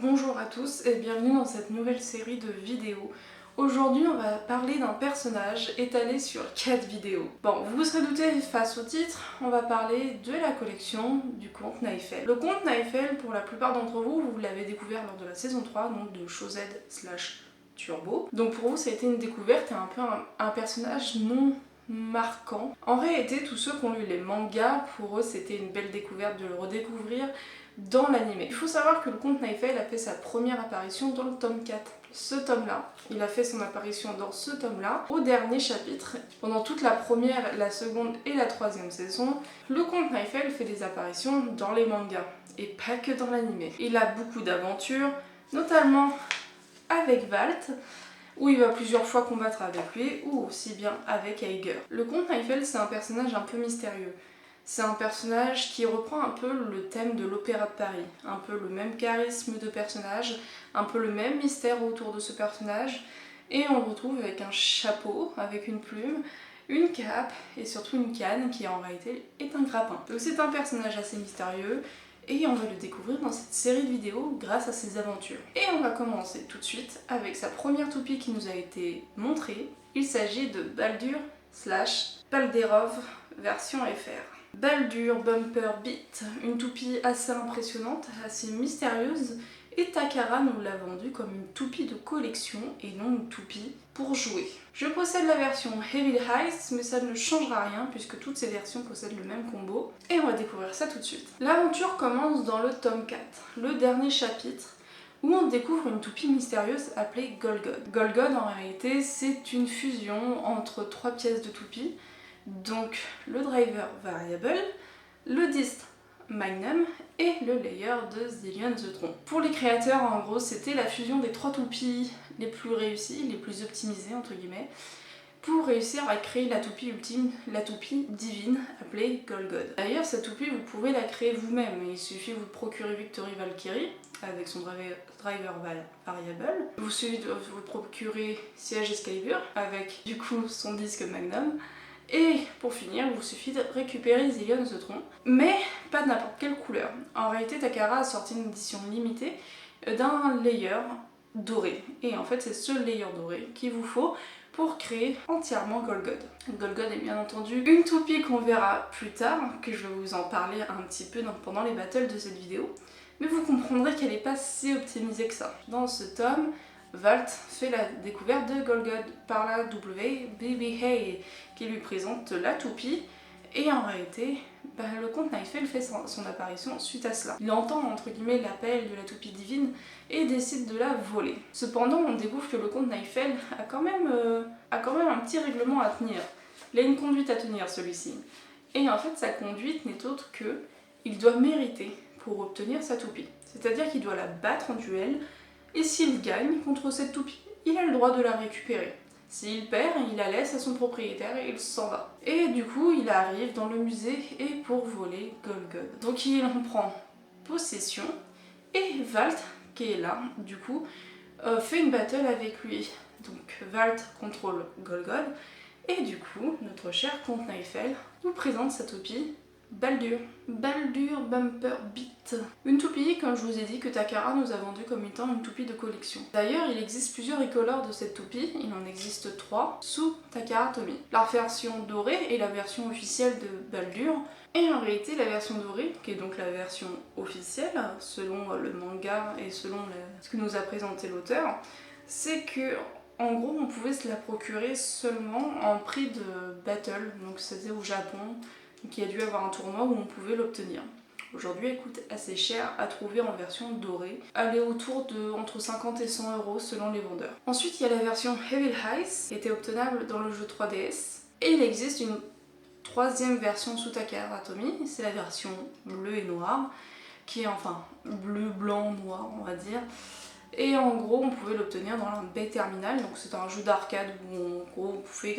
Bonjour à tous et bienvenue dans cette nouvelle série de vidéos. Aujourd'hui on va parler d'un personnage étalé sur 4 vidéos. Bon, vous vous serez douté face au titre, on va parler de la collection du conte Naïfel. Le conte Naïfel, pour la plupart d'entre vous, vous l'avez découvert lors de la saison 3, donc de Shozed/Turbo. Donc pour vous ça a été une découverte et un peu un personnage non marquant. En réalité, tous ceux qui ont lu les mangas, pour eux c'était une belle découverte de le redécouvrir dans l'anime. Il faut savoir que le conte Naïfel a fait sa première apparition dans le tome 4. Ce tome-là, il a fait son apparition dans ce tome-là, au dernier chapitre. Pendant toute la première, la seconde et la troisième saison, le conte Naïfel fait des apparitions dans les mangas, et pas que dans l'anime. Il a beaucoup d'aventures, notamment avec Valt, où il va plusieurs fois combattre avec lui, ou aussi bien avec Aiger. Le conte Naïfel, c'est un personnage un peu mystérieux. C'est un personnage qui reprend un peu le thème de l'Opéra de Paris, un peu le même charisme de personnage, un peu le même mystère autour de ce personnage, et on le retrouve avec un chapeau, avec une plume, une cape et surtout une canne qui en réalité est un grappin. Donc c'est un personnage assez mystérieux et on va le découvrir dans cette série de vidéos grâce à ses aventures. Et on va commencer tout de suite avec sa première toupie qui nous a été montrée. Il s'agit de Baldur/Balderov version FR. Baldur Bumper Beat, une toupie assez impressionnante, assez mystérieuse, et Takara nous l'a vendue comme une toupie de collection et non une toupie pour jouer. Je possède la version Heavy Heist, mais ça ne changera rien puisque toutes ces versions possèdent le même combo, et on va découvrir ça tout de suite. L'aventure commence dans le tome 4, le dernier chapitre, où on découvre une toupie mystérieuse appelée Golgod. Golgod en réalité c'est une fusion entre 3 pièces de toupie, donc le driver variable, le dist magnum et le layer de Zillion the Tron. Pour les créateurs, en gros, c'était la fusion des 3 toupies les plus réussies, les plus optimisées entre guillemets, pour réussir à créer la toupie ultime, la toupie divine appelée Golgod. D'ailleurs, cette toupie, vous pouvez la créer vous-même. Il suffit de vous procurer Victory Valkyrie avec son driver variable. Il suffit de vous procurer Siege Excalibur avec du coup son disque Magnum. Et pour finir, il vous suffit de récupérer Zillion the Tron, mais pas de n'importe quelle couleur. En réalité, Takara a sorti une édition limitée d'un layer doré. Et en fait, c'est ce layer doré qu'il vous faut pour créer entièrement Golgod. Golgod est bien entendu une toupie qu'on verra plus tard, que je vais vous en parler un petit peu pendant les battles de cette vidéo, mais vous comprendrez qu'elle n'est pas si optimisée que ça. Dans ce tome, Valt fait la découverte de Golgod par la WBB Hay qui lui présente la toupie, et en réalité le conte Naïfel fait son apparition suite à cela. Il entend entre guillemets l'appel de la toupie divine et décide de la voler. Cependant on découvre que le conte Naïfel a quand même un petit règlement à tenir. Il a une conduite à tenir celui-ci. Et en fait sa conduite n'est autre que il doit mériter pour obtenir sa toupie. C'est-à-dire qu'il doit la battre en duel, et s'il gagne contre cette toupie, il a le droit de la récupérer. S'il perd, il la laisse à son propriétaire et il s'en va. Et du coup, il arrive dans le musée et pour voler Golgod. Donc il en prend possession et Valt, qui est là, du coup, fait une battle avec lui. Donc Valt contrôle Golgod et du coup, notre cher comte Naïfel nous présente sa toupie Baldur Bumper Beat. Une toupie, comme je vous ai dit, que Takara nous a vendue comme étant une toupie de collection. D'ailleurs, il existe plusieurs recolors de cette toupie, il en existe 3, sous Takara Tomy. La version dorée est la version officielle de Baldur, et en réalité la version dorée, qui est donc la version officielle, selon le manga et selon ce que nous a présenté l'auteur, c'est que en gros on pouvait se la procurer seulement en prix de battle, donc c'était au Japon, qui a dû avoir un tournoi où on pouvait l'obtenir. Aujourd'hui, elle coûte assez cher à trouver en version dorée. Elle est autour de entre 50 et 100 € selon les vendeurs. Ensuite, il y a la version Heavy Heist qui était obtenable dans le jeu 3DS. Et il existe une troisième version sous Takara Tomy, c'est la version bleu et noir, qui est enfin bleu, blanc, noir, on va dire. Et en gros, on pouvait l'obtenir dans un Bay Terminal, donc c'est un jeu d'arcade où en gros, on pouvait,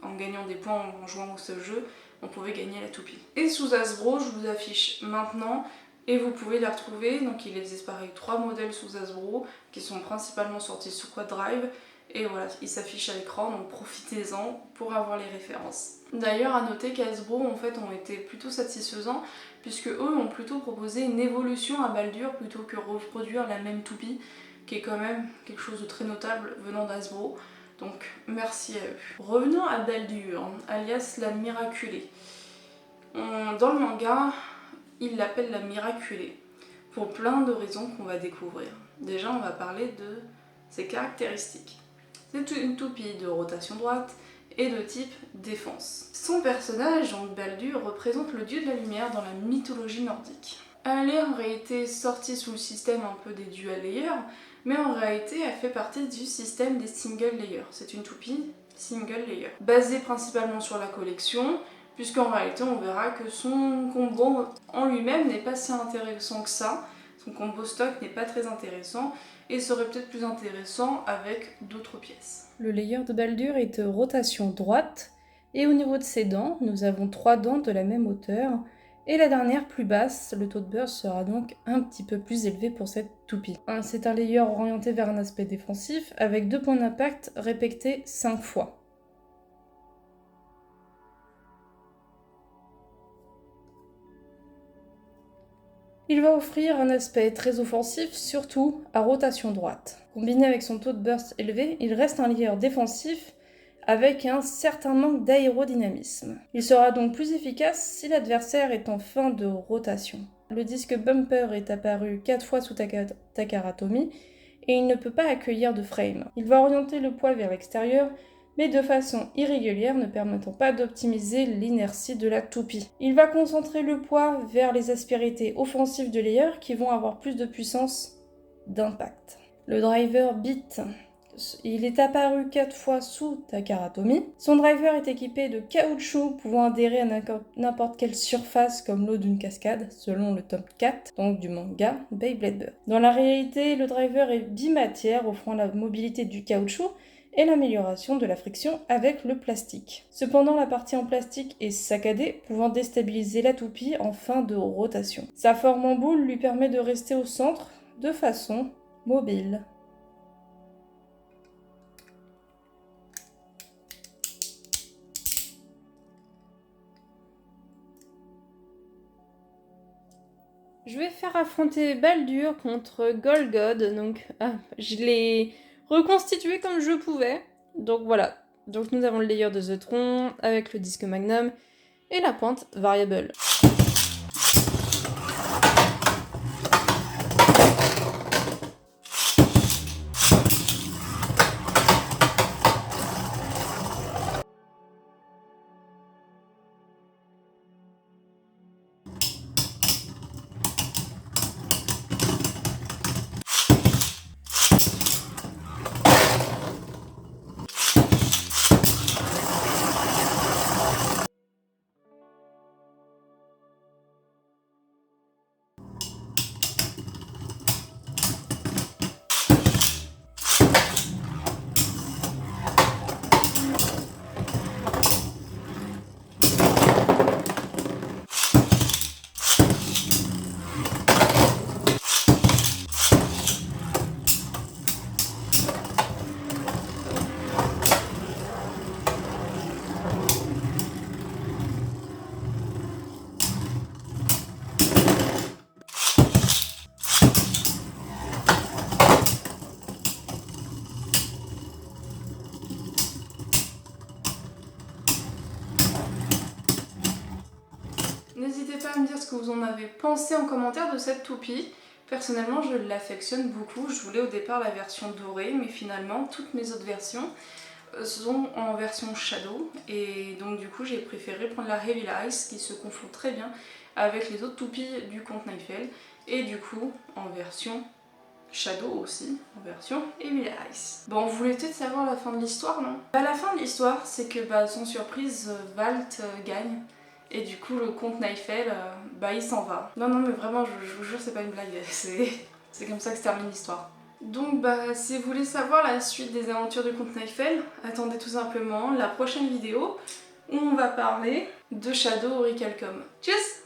en gagnant des points en jouant à ce jeu, on pouvait gagner la toupie. Et sous Hasbro, je vous affiche maintenant, et vous pouvez la retrouver, donc il existe pareil 3 modèles sous Hasbro, qui sont principalement sortis sous Quad Drive, et voilà, ils s'affichent à l'écran, donc profitez-en pour avoir les références. D'ailleurs, à noter qu'Hasbro en fait ont été plutôt satisfaisants, puisque eux ont plutôt proposé une évolution à Baldur plutôt que reproduire la même toupie, qui est quand même quelque chose de très notable venant d'Hasbro. Donc merci à eux. Revenons à Baldur, alias la Miraculée. Dans le manga, il l'appelle la Miraculée, pour plein de raisons qu'on va découvrir. Déjà, on va parler de ses caractéristiques. C'est une toupie de rotation droite et de type défense. Son personnage, donc Baldur, représente le dieu de la lumière dans la mythologie nordique. Elle est en réalité sortie sous le système un peu des dual layers, mais en réalité elle fait partie du système des single layers. C'est une toupie single layer, basée principalement sur la collection, puisqu'en réalité on verra que son combo en lui-même n'est pas si intéressant que ça. Son combo stock n'est pas très intéressant et serait peut-être plus intéressant avec d'autres pièces. Le layer de Baldur est de rotation droite, et au niveau de ses dents, nous avons 3 dents de la même hauteur, et la dernière plus basse. Le taux de burst sera donc un petit peu plus élevé pour cette toupie. C'est un layer orienté vers un aspect défensif, avec 2 points d'impact répétés 5 fois. Il va offrir un aspect très offensif, surtout à rotation droite. Combiné avec son taux de burst élevé, il reste un layer défensif avec un certain manque d'aérodynamisme. Il sera donc plus efficace si l'adversaire est en fin de rotation. Le disque bumper est apparu 4 fois sous Takara Tomy et il ne peut pas accueillir de frame. Il va orienter le poids vers l'extérieur, mais de façon irrégulière, ne permettant pas d'optimiser l'inertie de la toupie. Il va concentrer le poids vers les aspérités offensives de layer qui vont avoir plus de puissance d'impact. Le driver Beat, il est apparu 4 fois sous Takara Tomy. Son driver est équipé de caoutchouc pouvant adhérer à n'importe quelle surface comme l'eau d'une cascade, selon le tome 4, donc du manga Beyblade Burst. Dans la réalité, le driver est bimatière, offrant la mobilité du caoutchouc et l'amélioration de la friction avec le plastique. Cependant, la partie en plastique est saccadée, pouvant déstabiliser la toupie en fin de rotation. Sa forme en boule lui permet de rester au centre de façon mobile. Je vais faire affronter Baldur contre Golgod, donc je l'ai reconstitué comme je pouvais. Donc voilà, donc nous avons le layer de The Tron avec le disque Magnum et la pointe Variable. N'hésitez pas à me dire ce que vous en avez pensé en commentaire de cette toupie. Personnellement, je l'affectionne beaucoup. Je voulais au départ la version dorée, mais finalement, toutes mes autres versions sont en version Shadow. Et donc du coup, j'ai préféré prendre la Heavy Ice, qui se confond très bien avec les autres toupies du conte Neifel. Et du coup, en version Shadow aussi, en version Heavy Ice. Bon, vous voulez peut-être savoir la fin de l'histoire, non? La fin de l'histoire, c'est que sans surprise, Valt gagne. Et du coup, le comte Neifel, il s'en va. Non, mais vraiment, je vous jure, c'est pas une blague. C'est comme ça que se termine l'histoire. Donc, si vous voulez savoir la suite des aventures du comte Neifel, attendez tout simplement la prochaine vidéo où on va parler de Shadow Orichalcum. Tchuss!